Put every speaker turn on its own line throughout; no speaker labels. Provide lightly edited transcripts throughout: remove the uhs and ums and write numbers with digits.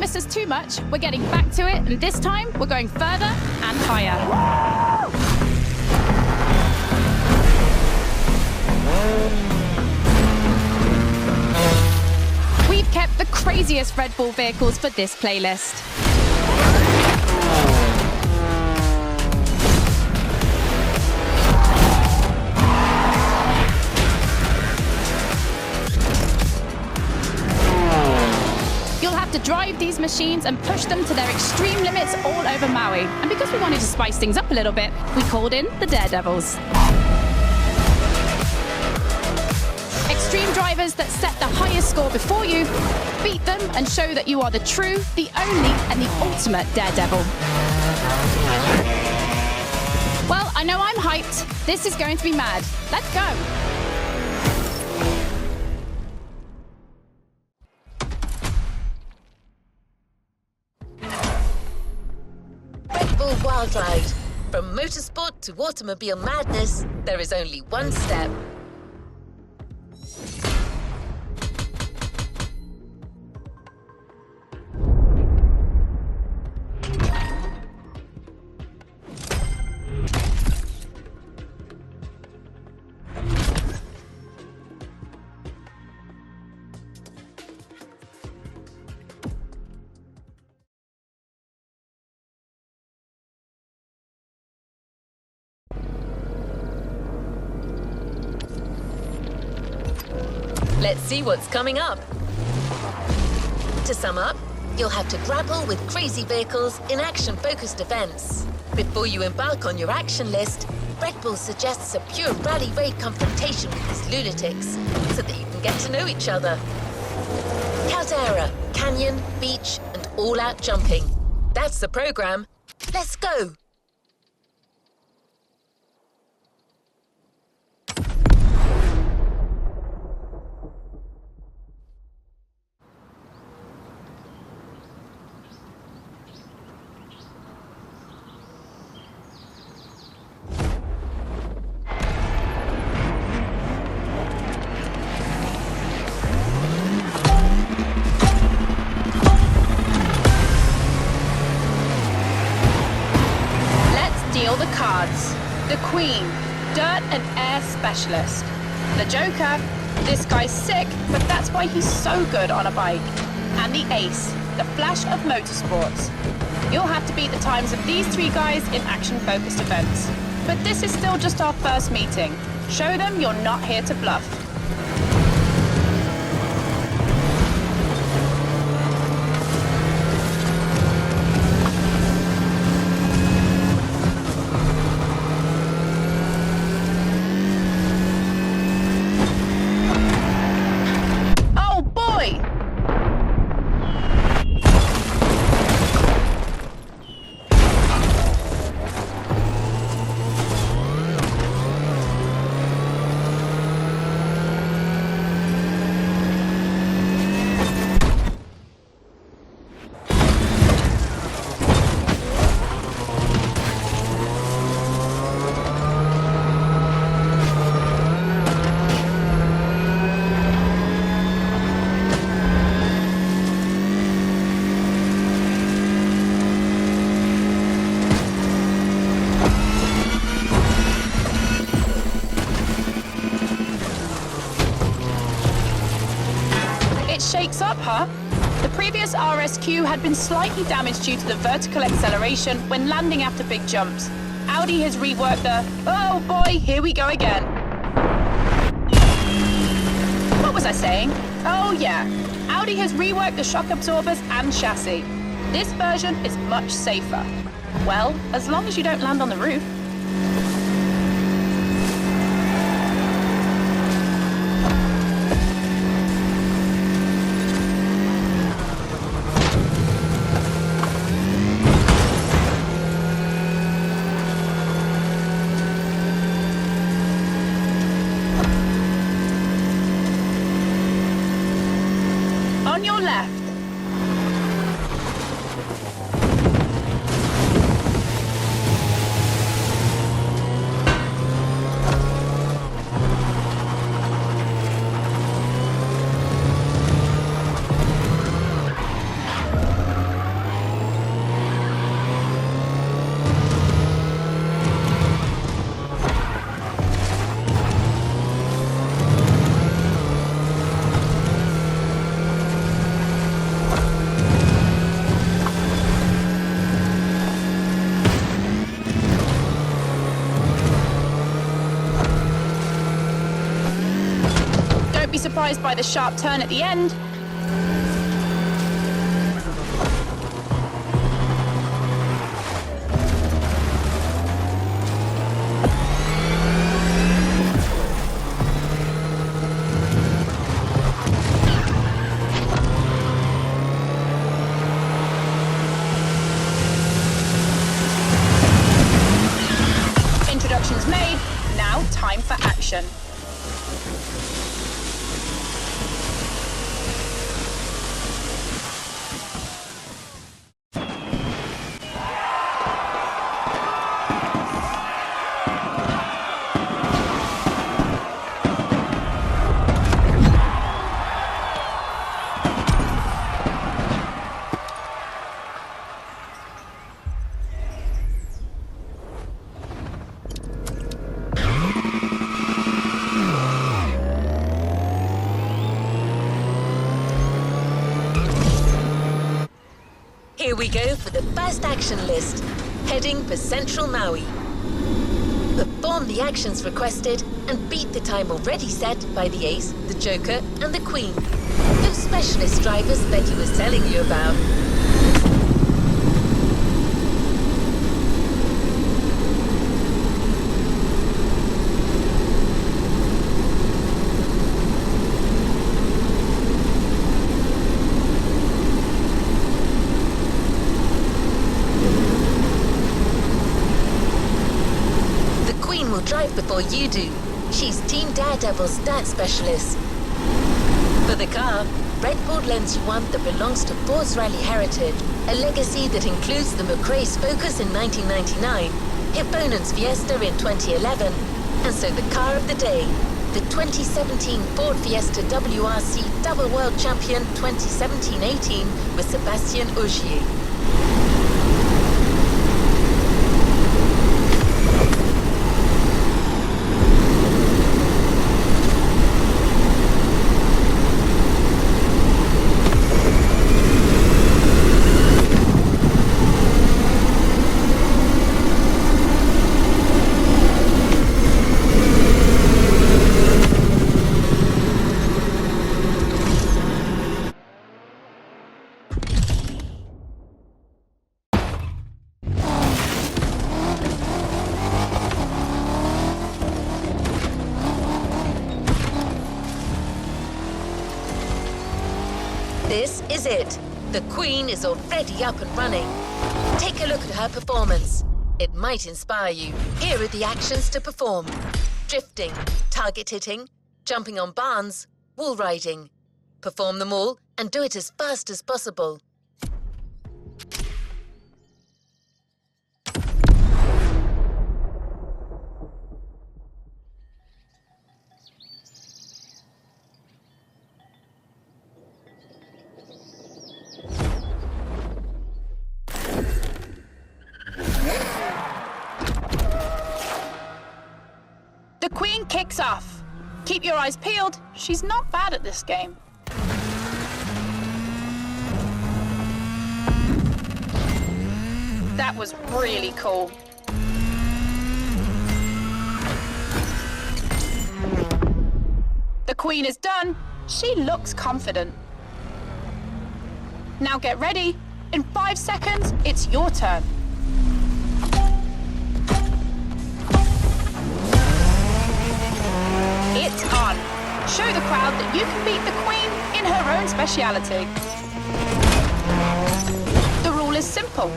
promised us too much. We're getting back to it, and this time we're going further and higher. We've kept the craziest Red Bull vehicles for this playlist. You'll have to drive these machines and push them to their extreme limits all over Maui. And because we wanted to spice things up a little bit, we called in the Daredevils. Extreme drivers that set the highest score before you, beat them and show that you are the true, the only, and the ultimate Daredevil. Well, I know I'm hyped. This is going to be mad. Let's go.
Red Bull Wild Ride. From motorsport to automobile madness, there is only one step. Let's see what's coming up. To sum up, you'll have to grapple with crazy vehicles in action-focused events. Before you embark on your action list, Red Bull suggests a pure rally raid confrontation with these lunatics so that you can get to know each other. Caldera, canyon, beach, and all-out jumping. That's the program. Let's go!
The cards. The Queen, Dirt and Air Specialist. The Joker, this guy's sick, but that's why he's so good on a bike. And the Ace, the Flash of Motorsports. You'll have to beat the times of these three guys in action-focused events. But this is still just our first meeting. Show them you're not here to bluff. Shakes up, huh? The previous RSQ had been slightly damaged due to the vertical acceleration when landing after big jumps. Audi has reworked the, oh boy, here we go again. What was I saying? Oh yeah, Audi has reworked the shock absorbers and chassis. This version is much safer. Well, as long as you don't land on the roof. On your left. surprised by the sharp turn at the end? Introductions made, now time for action.
Here we go for the first action list, heading for Central Maui. Perform the actions requested and beat the time already set by the Ace, the Joker and the Queen. Those specialist drivers Becky was telling you about. Drive before you do. She's Team Daredevil's dirt specialist. For the car, Red Bull lends you one that belongs to Ford's Rally Heritage, a legacy that includes the McRae's Focus in 1999, Hipponen's Fiesta in 2011, and so the car of the day, the 2017 Ford Fiesta WRC Double World Champion 2017-18 with Sébastien Ogier. This is it. The Queen is already up and running. Take a look at her performance. It might inspire you. Here are the actions to perform. Drifting, target hitting, jumping on barns, wall riding. Perform them all and do it as fast as possible.
The Queen kicks off. Keep your eyes peeled. She's not bad at this game. That was really cool. The Queen is done. She looks confident. Now get ready. In 5 seconds, it's your turn. It's on. Show the crowd that you can beat the Queen in her own speciality. The rule is simple.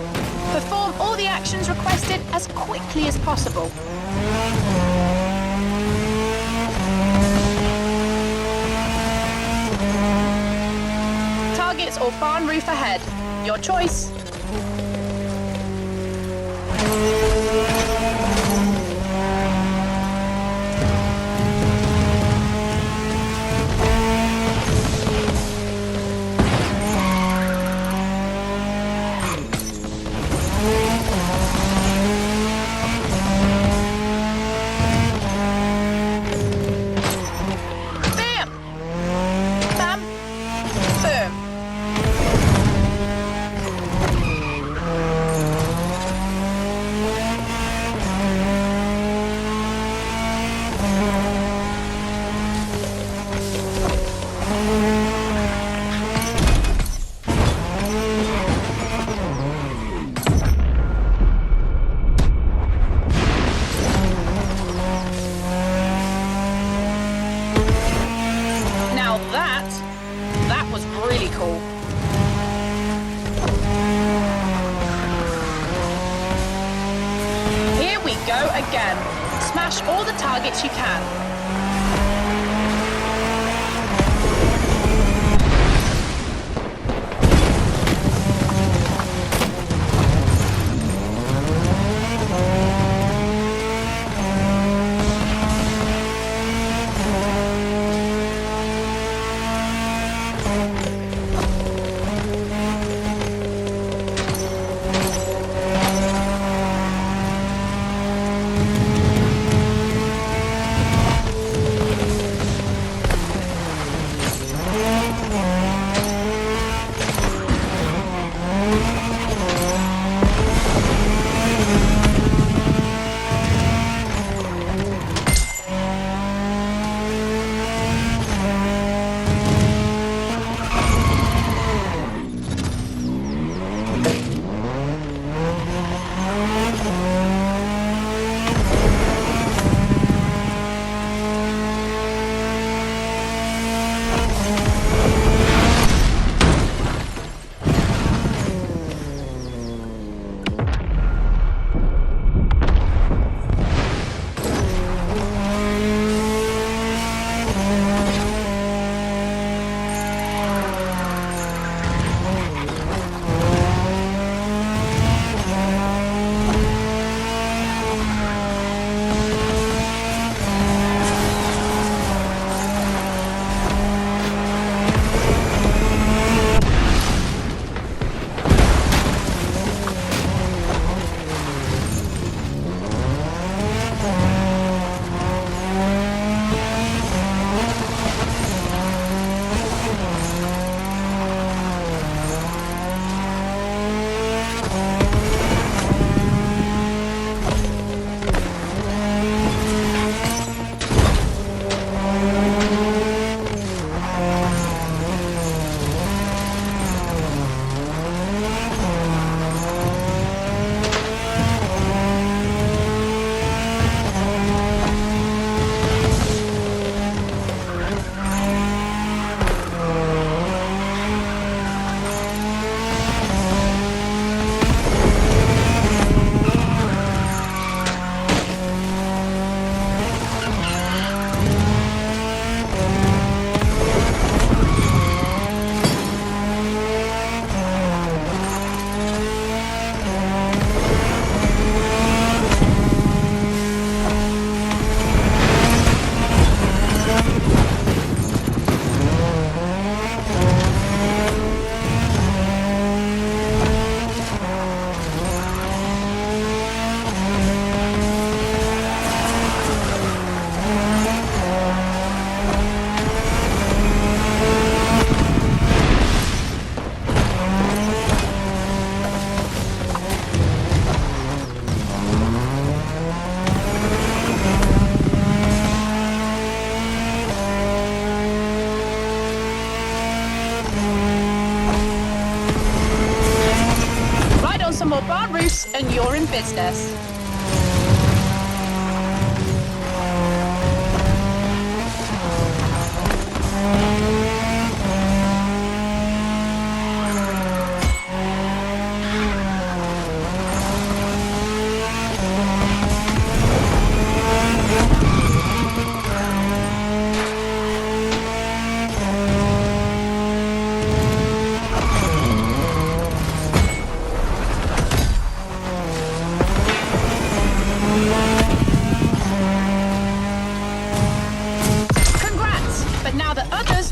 Perform all the actions requested as quickly as possible. Targets or barn roof ahead. Your choice. again. Smash all the targets you can. Some more bar roofs and you're in business.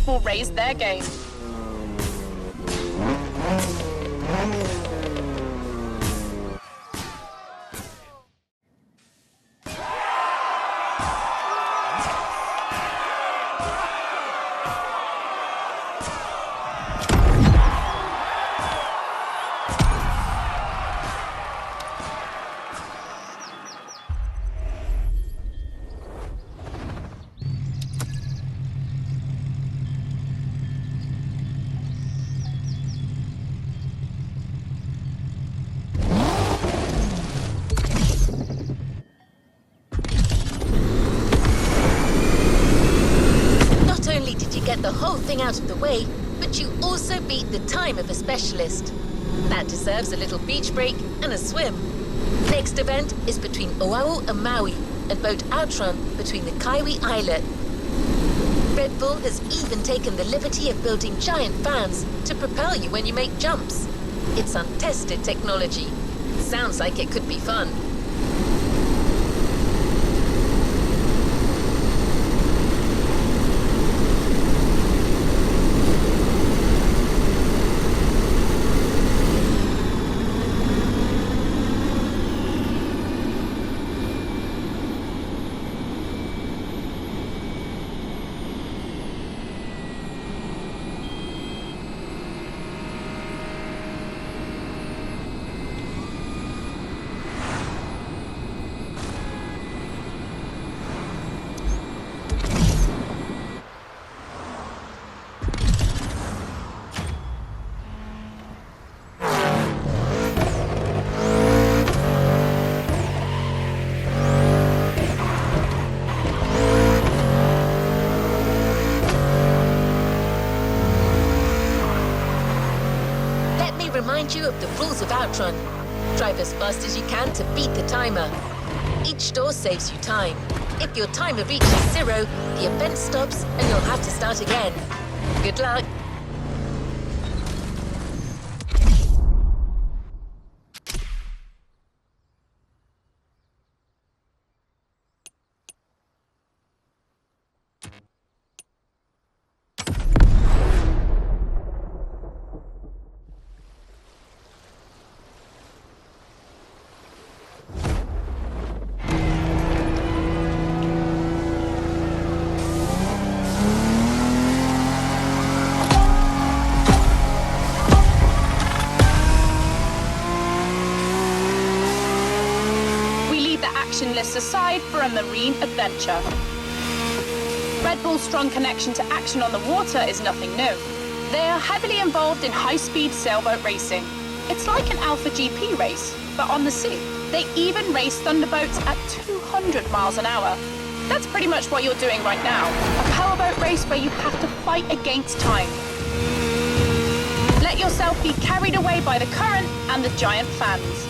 Will raise their game.
Get the whole thing out of the way, but you also beat the time of a specialist. That deserves a little beach break and a swim. Next event is between Oahu and Maui, and boat outrun between the Kaiwi Islet. Red Bull has even taken the liberty of building giant fans to propel you when you make jumps. It's untested technology. Sounds like it could be fun. Remind you of the rules of Outrun. Drive as fast as you can to beat the timer. Each door saves you time. If your timer reaches 0, the event stops and you'll have to start again. Good luck!
Lists aside for a marine adventure. Red Bull's strong connection to action on the water is nothing new. They are heavily involved in high-speed sailboat racing. It's like an Alpha GP race, but on the sea. They even race thunderboats at 200 miles an hour. That's pretty much what you're doing right now. A powerboat race where you have to fight against time. Let yourself be carried away by the current and the giant fans.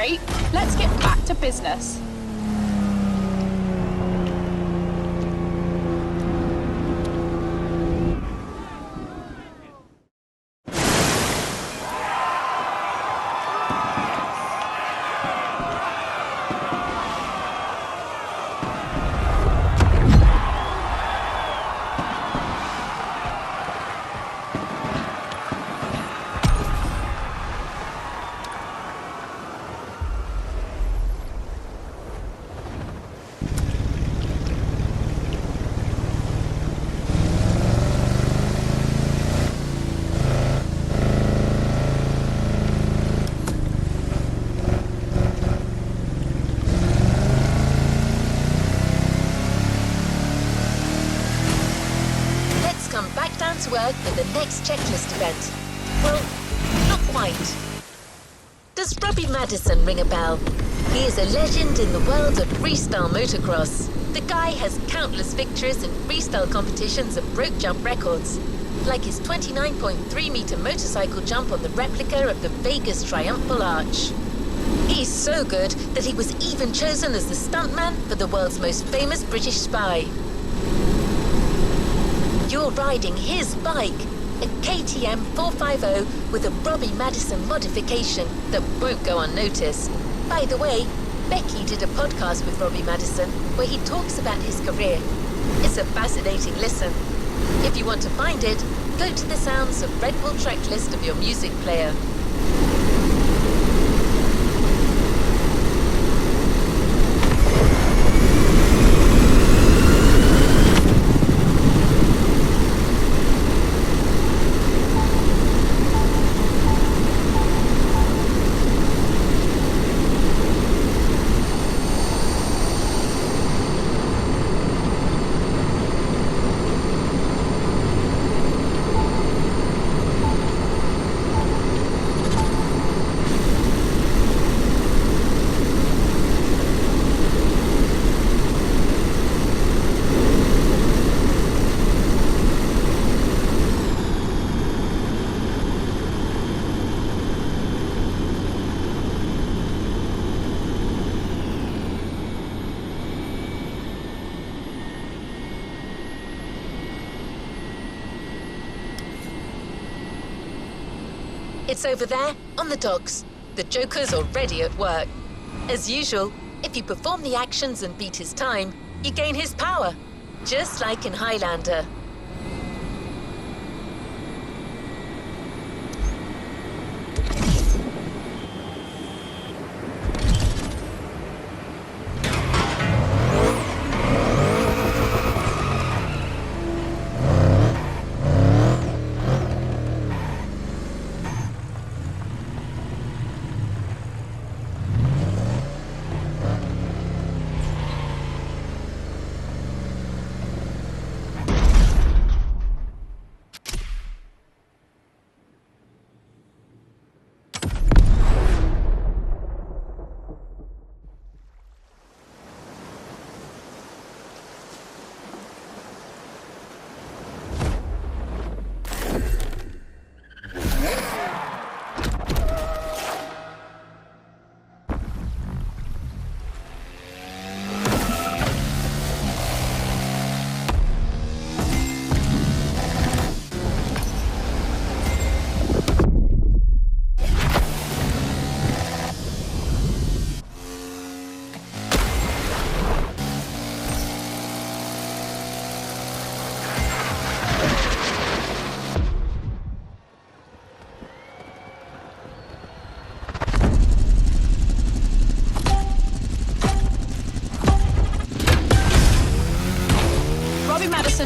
Great, let's get back to business.
To work for the next checklist event. Well, not quite. Does Robbie Madison ring a bell? He is a legend in the world of freestyle motocross. The guy has countless victories in freestyle competitions and broke jump records, like his 29.3-meter motorcycle jump on the replica of the Vegas Triumphal Arch. He's so good that he was even chosen as the stuntman for the world's most famous British spy. You're riding his bike, a KTM 450 with a Robbie Madison modification that won't go unnoticed. By the way, Becky did a podcast with Robbie Madison where he talks about his career. It's a fascinating listen. If you want to find it, go to the sounds of Red Bull track list of your music player. It's over there, on the docks. The Joker's already at work. As usual, if you perform the actions and beat his time, you gain his power, just like in Highlander.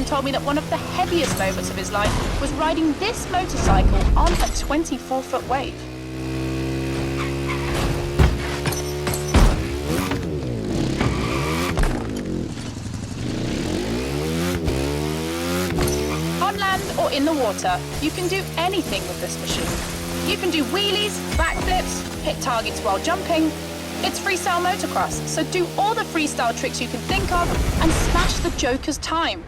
Told me that one of the heaviest moments of his life was riding this motorcycle on a 24-foot wave. On land or in the water, you can do anything with this machine. You can do wheelies, backflips, hit targets while jumping. It's freestyle motocross, so do all the freestyle tricks you can think of and smash the Joker's time.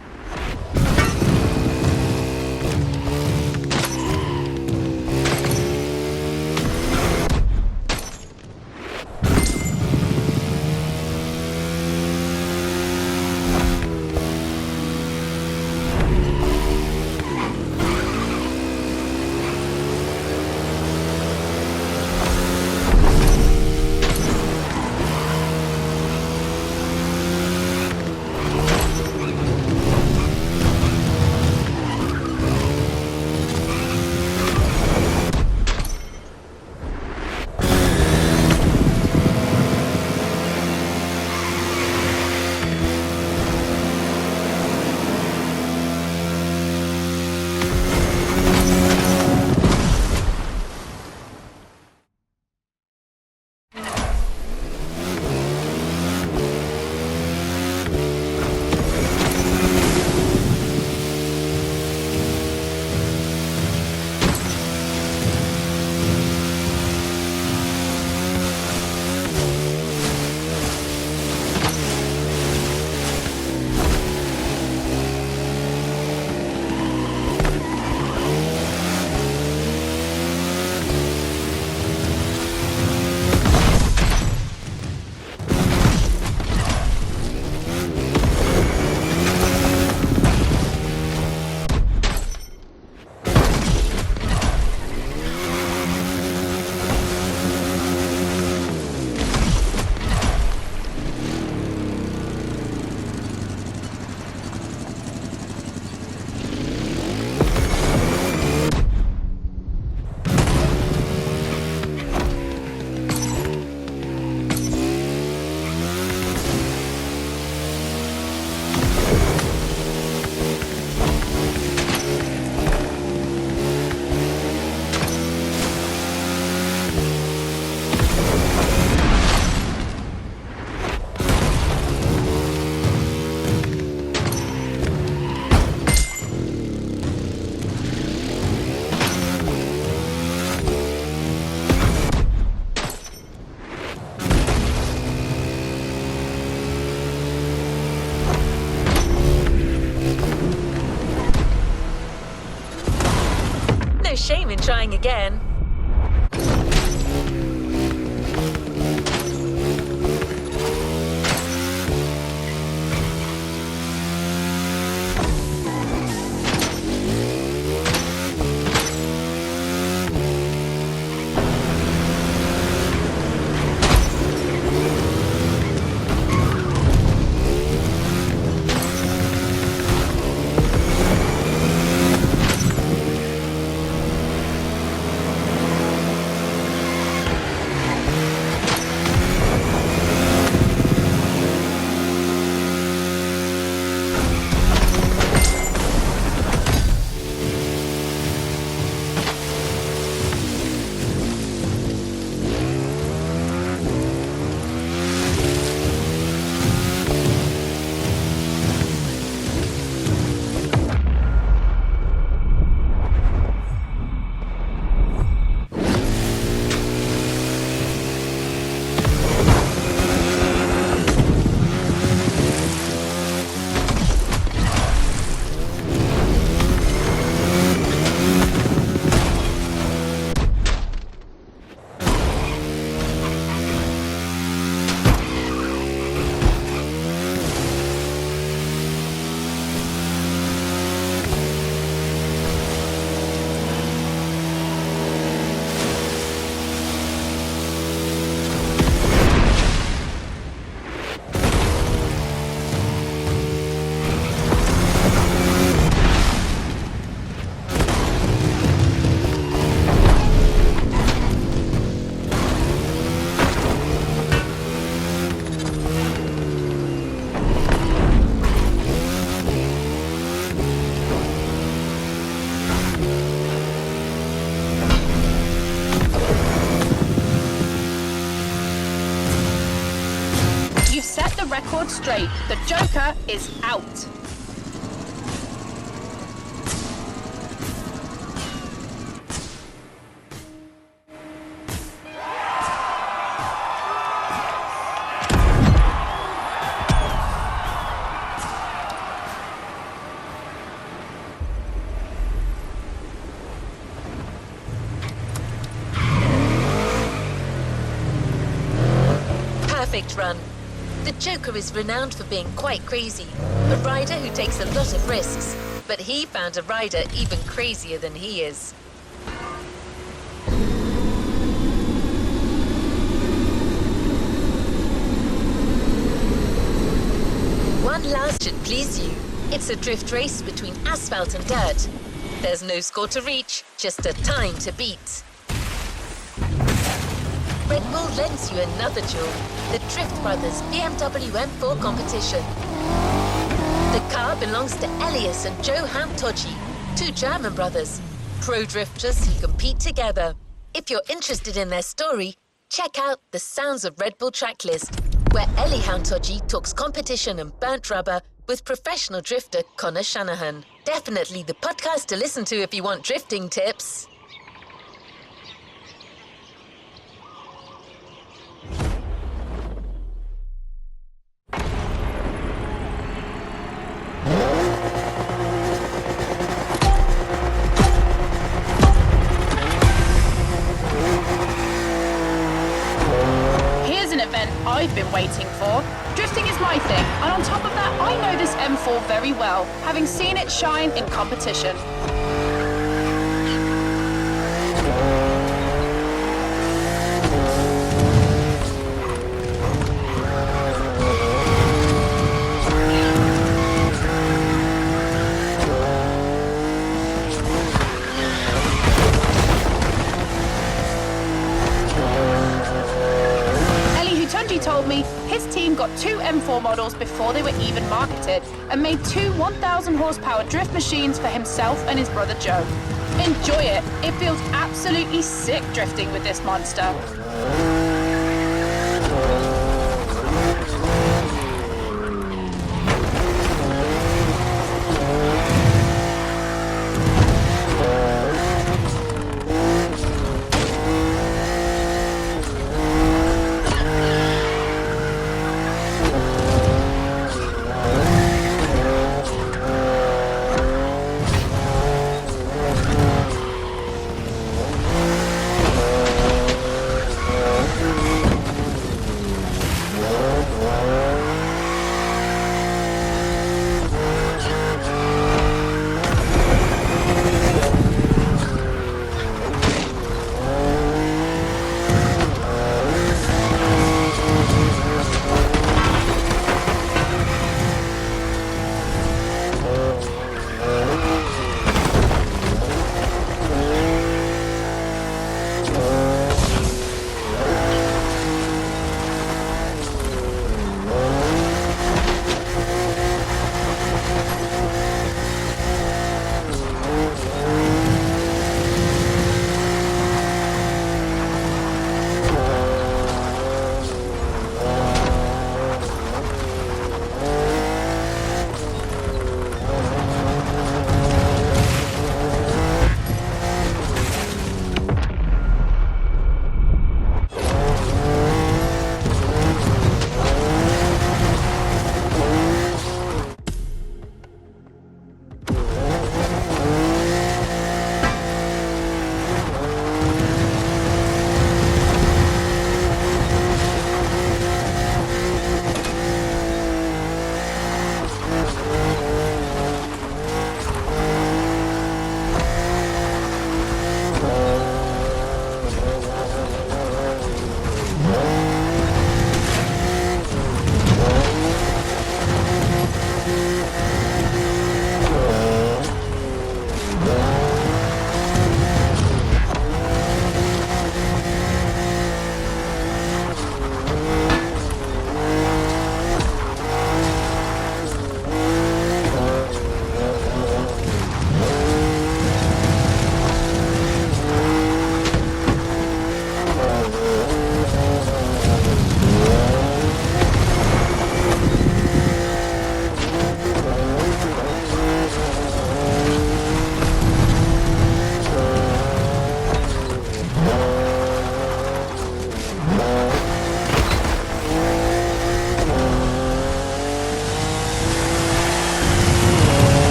shame in trying again.
Record straight. The Joker is out.
Perfect run. The Joker is renowned for being quite crazy, a rider who takes a lot of risks, but he found a rider even crazier than he is. One last should please you. It's a drift race between asphalt and dirt. There's no score to reach, just a time to beat. Red Bull lends you another jewel, the Drift Brothers BMW M4 competition. The car belongs to Elias and Johan Todji, two German brothers, pro drifters who compete together. If you're interested in their story, check out the Sounds of Red Bull tracklist, where Elihan Todji talks competition and burnt rubber with professional drifter Connor Shanahan. Definitely the podcast to listen to if you want drifting tips.
I've been waiting for. Drifting is my thing, and on top of that, I know this M4 very well, having seen it shine in competition. Told me his team got two M4 models before they were even marketed and made two 1,000 horsepower drift machines for himself and his brother Joe. Enjoy it. It feels absolutely sick drifting with this monster.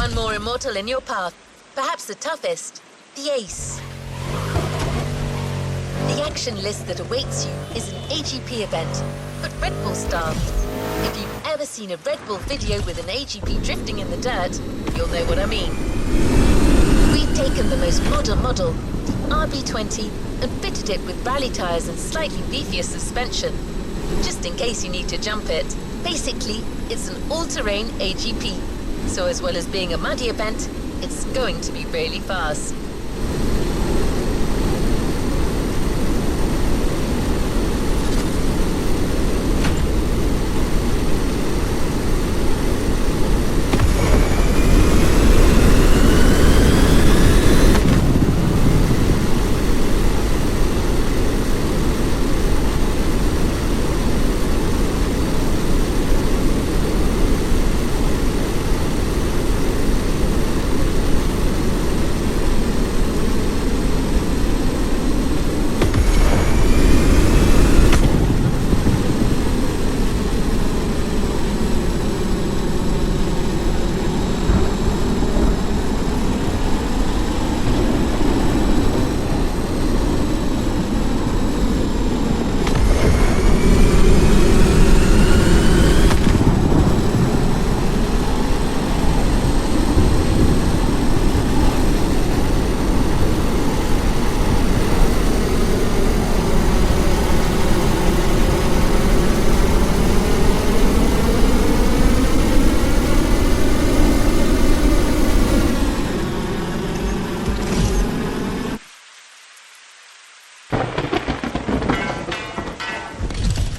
one more immortal in your path. Perhaps the toughest, the Ace. The action list that awaits you is an AGP event, but Red Bull style. If you've ever seen a Red Bull video with an AGP drifting in the dirt, you'll know what I mean. We've taken the most modern model, the RB20, and fitted it with rally tyres and slightly beefier suspension, just in case you need to jump it. Basically, it's an all-terrain AGP, so as well as being a muddy event, it's going to be really fast.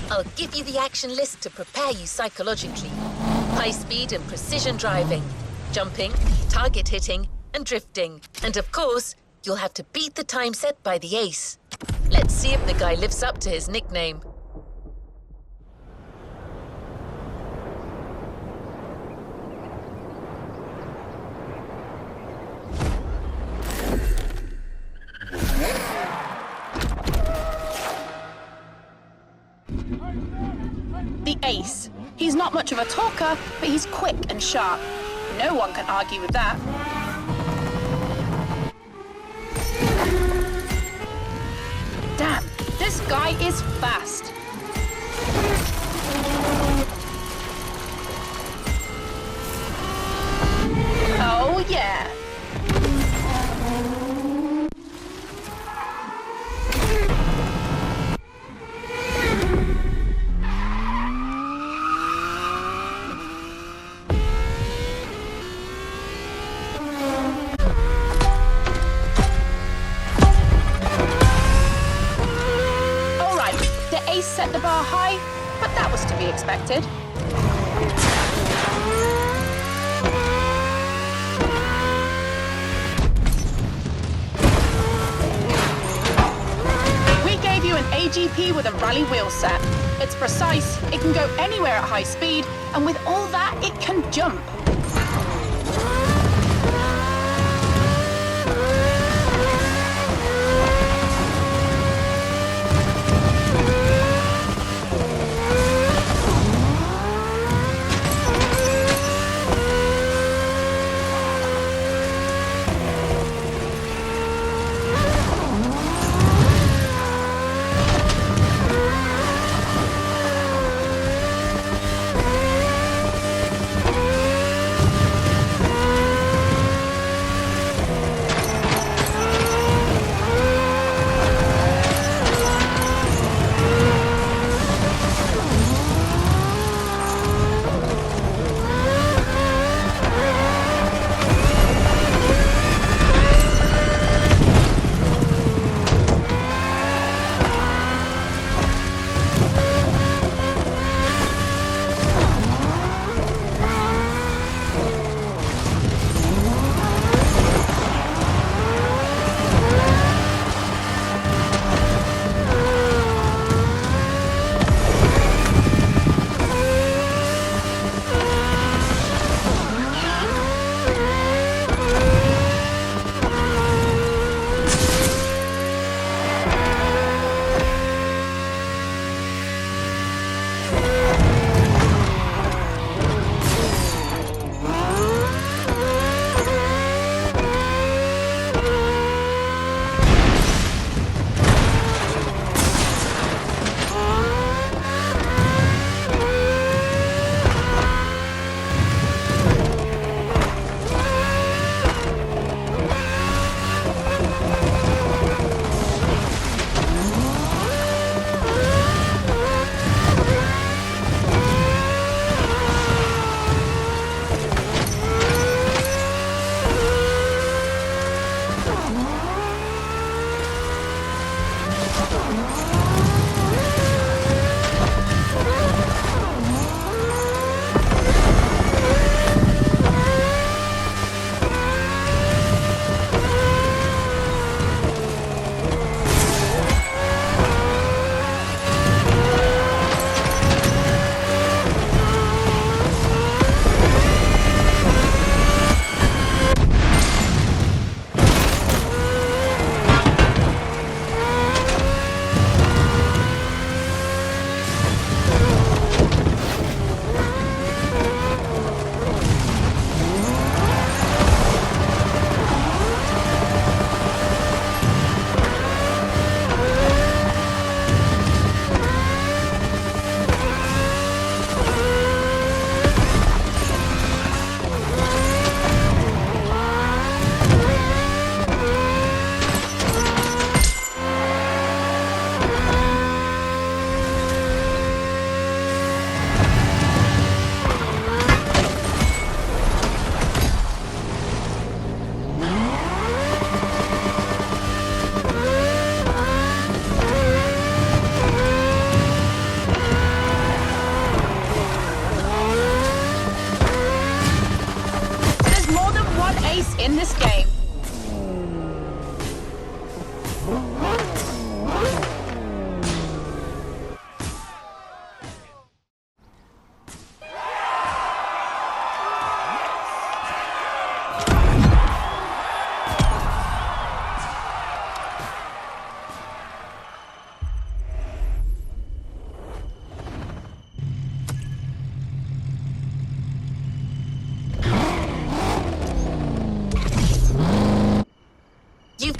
I'll give you the action list to prepare you psychologically. High speed and precision driving, jumping, target hitting, and drifting. And of course, you'll have to beat the time set by the Ace. Let's see if the guy lives up to his nickname.
The Ace. He's not much of a talker, but he's quick and sharp. No one can argue with that. Damn, this guy is fast. Oh, yeah. Ace set the bar high, but that was to be expected. We gave you an AGP with a rally wheel set. It's precise, it can go anywhere at high speed, and with all that, it can jump.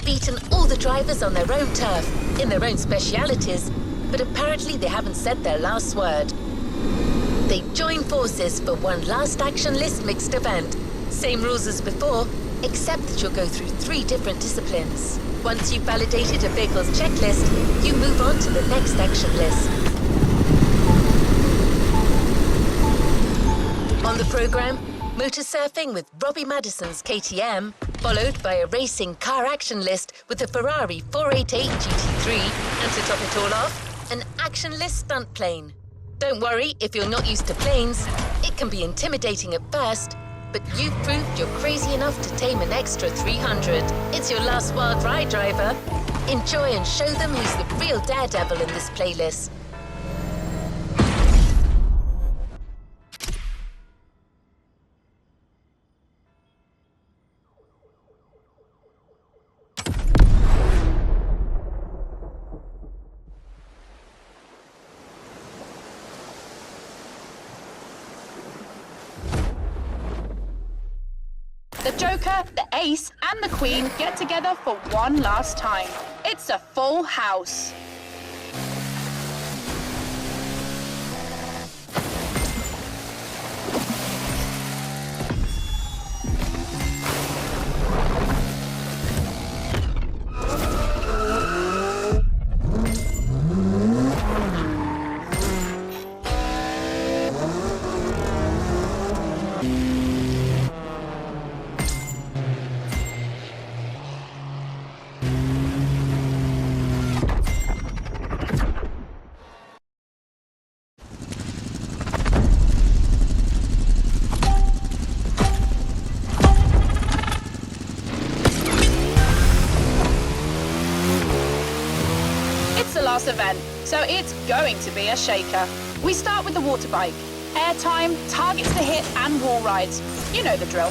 beaten all the drivers on their own turf, in their own specialities, but apparently they haven't said their last word. They join forces for one last action list mixed event. Same rules as before, except that you'll go through 3 different disciplines. Once you've validated a vehicle's checklist, you move on to the next action list. On the program, motor surfing with Robbie Madison's KTM, followed by a racing car action list with the Ferrari 488 GT3, and to top it all off, an action list stunt plane. Don't worry if you're not used to planes. It can be intimidating at first, but you've proved you're crazy enough to tame an extra 300. It's your last wild ride, driver. Enjoy and show them who's the real daredevil in this playlist.
The Joker, the Ace, and the Queen get together for one last time. It's a full house. Event, so it's going to be a shaker. We start with the water bike. Airtime, targets to hit, and wall rides. You know the drill.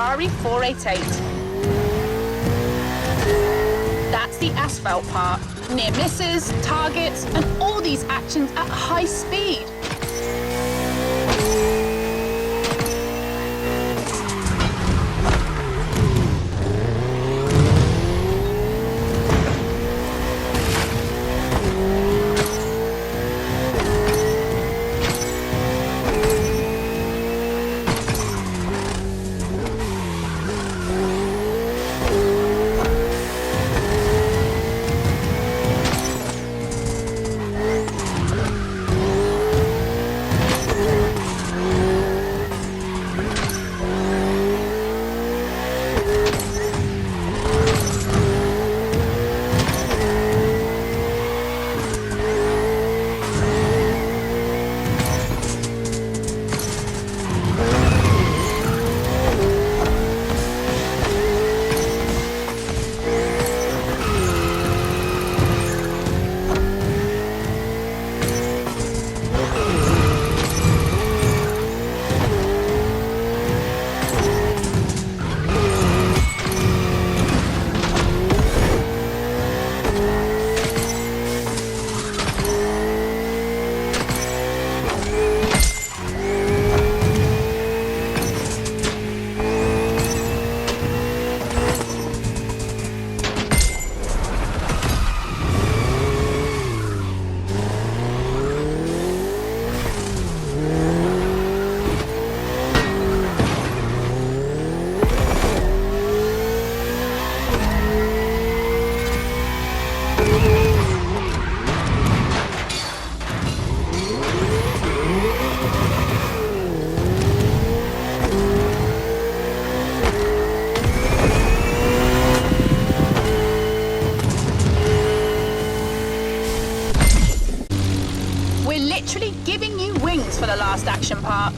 Ferrari 488. That's the asphalt part. Near misses, targets, and all these actions at high speed. Literally giving you wings for the last action part.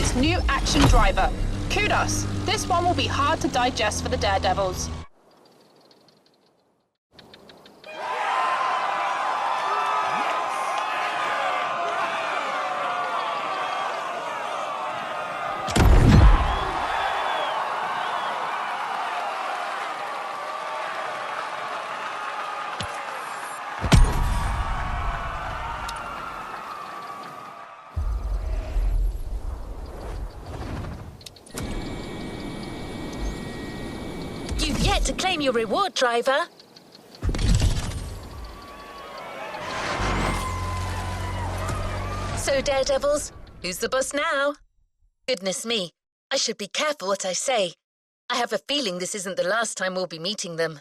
means new action driver. Kudos. This one will be hard to digest for the daredevils.
You've yet to claim your reward, driver. So, daredevils, who's the boss now? Goodness me, I should be careful what I say. I have a feeling this isn't the last time we'll be meeting them.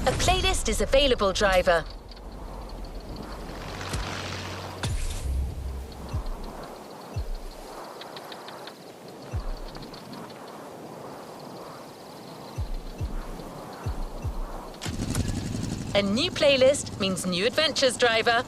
A playlist is available, driver. A new playlist means new adventures, driver.